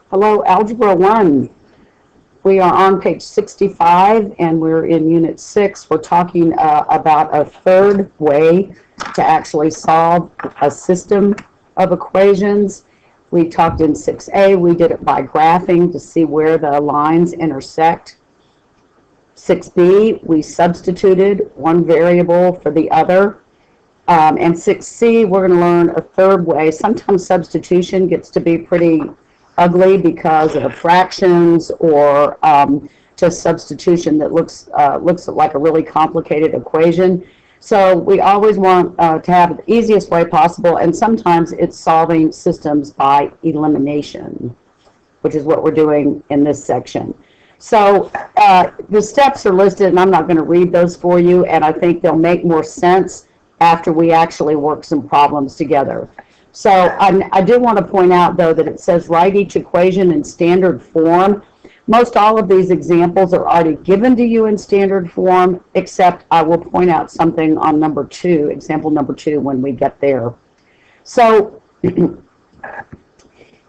Hello, Algebra 1. We are on page 65 and we're in Unit 6. We're talking about a third way to actually solve a system of equations. We talked in 6a, we did it by graphing to see where the lines intersect. 6b, we substituted one variable for the other. And 6c, we're going to learn a third way. Sometimes substitution gets to be pretty ugly because of fractions or just substitution that looks like a really complicated equation. So we always want to have the easiest way possible, and sometimes it's solving systems by elimination, which is what we're doing in this section. So the steps are listed, and I'm not going to read those for you, and I think they'll make more sense after we actually work some problems together. So I do want to point out, though, that it says write each equation in standard form. Most all of these examples are already given to you in standard form, except I will point out something on number 2, example number 2, when we get there. So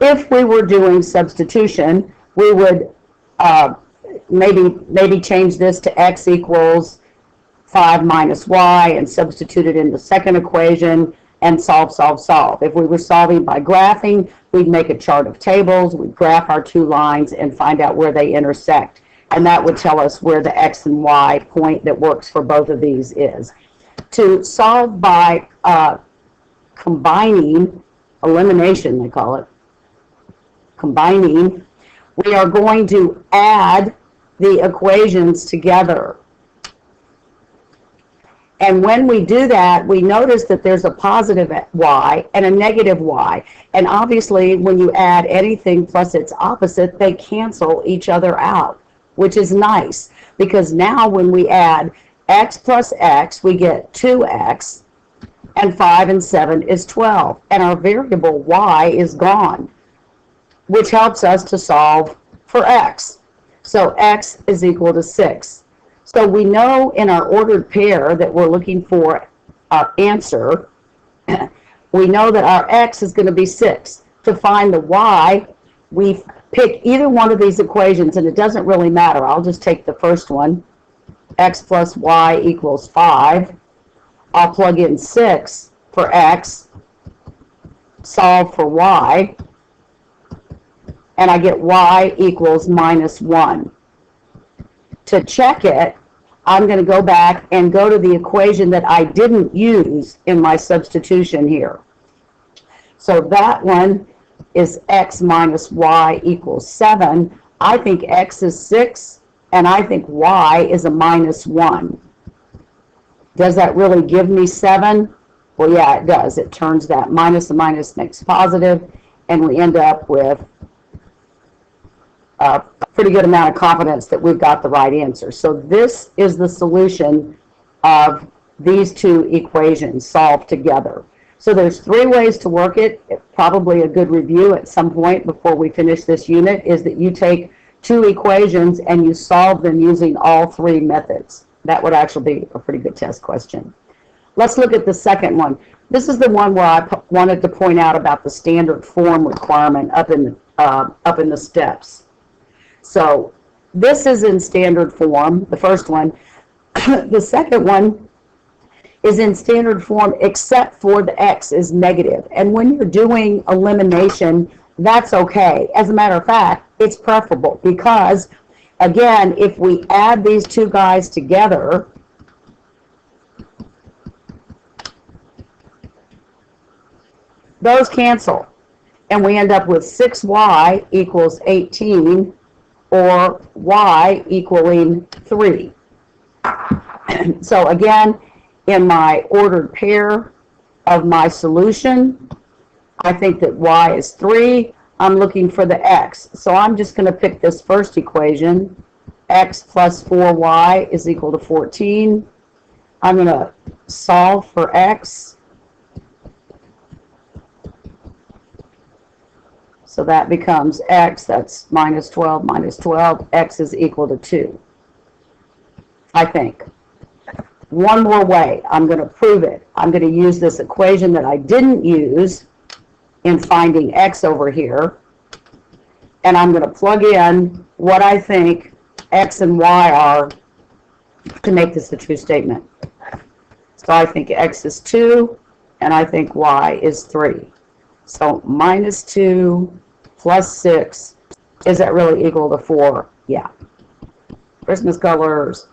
if we were doing substitution, we would maybe change this to x equals 5 minus y and substitute it in the second equation and solve. If we were solving by graphing, we'd make a chart of tables, we'd graph our two lines and find out where they intersect. And that would tell us where the x and y point that works for both of these is. To solve by combining, elimination they call it, combining, we are going to add the equations together. And when we do that, we notice that there's a positive y and a negative y. And obviously, when you add anything plus its opposite, they cancel each other out, which is nice. Because now when we add x plus x, we get 2x, and 5 and 7 is 12. And our variable y is gone, which helps us to solve for x. So x is equal to 6. So we know in our ordered pair that we're looking for our answer. We know that our x is going to be 6. To find the y, we pick either one of these equations, and it doesn't really matter. I'll just take the first one, x plus y equals 5. I'll plug in 6 for x, solve for y, and I get y equals minus 1. To check it, I'm going to go back and go to the equation that I didn't use in my substitution here. So that one is x minus y equals 7. I think x is 6, and I think y is a minus 1. Does that really give me 7? Well, yeah, it does. It turns that minus and minus makes positive, and we end up with a pretty good amount of confidence that we've got the right answer. So this is the solution of these two equations solved together. So there's 3 ways to work it. Probably a good review at some point before we finish this unit is that you take 2 equations and you solve them using all 3 methods. That would actually be a pretty good test question. Let's look at the second one. This is the one where I wanted to point out about the standard form requirement up in the steps. So this is in standard form, the first one. The second one is in standard form except for the x is negative. And when you're doing elimination, that's okay. As a matter of fact, it's preferable because, again, if we add these 2 guys together, those cancel. And we end up with 6y equals 18, or y equaling 3. So again, in my ordered pair of my solution, I think that y is 3. I'm looking for the x. So I'm just going to pick this first equation. X plus 4y is equal to 14. I'm going to solve for x. So that becomes x, that's minus 12 minus 12, x is equal to 2, I think. One more way, I'm going to prove it. I'm going to use this equation that I didn't use in finding x over here. and I'm going to plug in what I think X and Y are to make this a true statement. So I think X is 2, and I think Y is 3. So minus 2 plus 6, is that really equal to 4? Yeah. Christmas colors.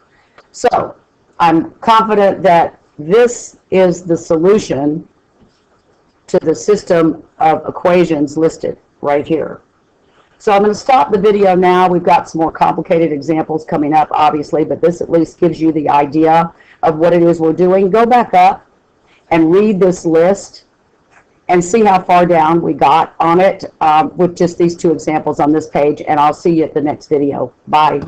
So I'm confident that this is the solution to the system of equations listed right here. So I'm going to stop the video now. We've got some more complicated examples coming up, obviously, but this at least gives you the idea of what it is we're doing. Go back up and read this list and see how far down we got on it with just these two examples on this page, and I'll see you at the next video. Bye.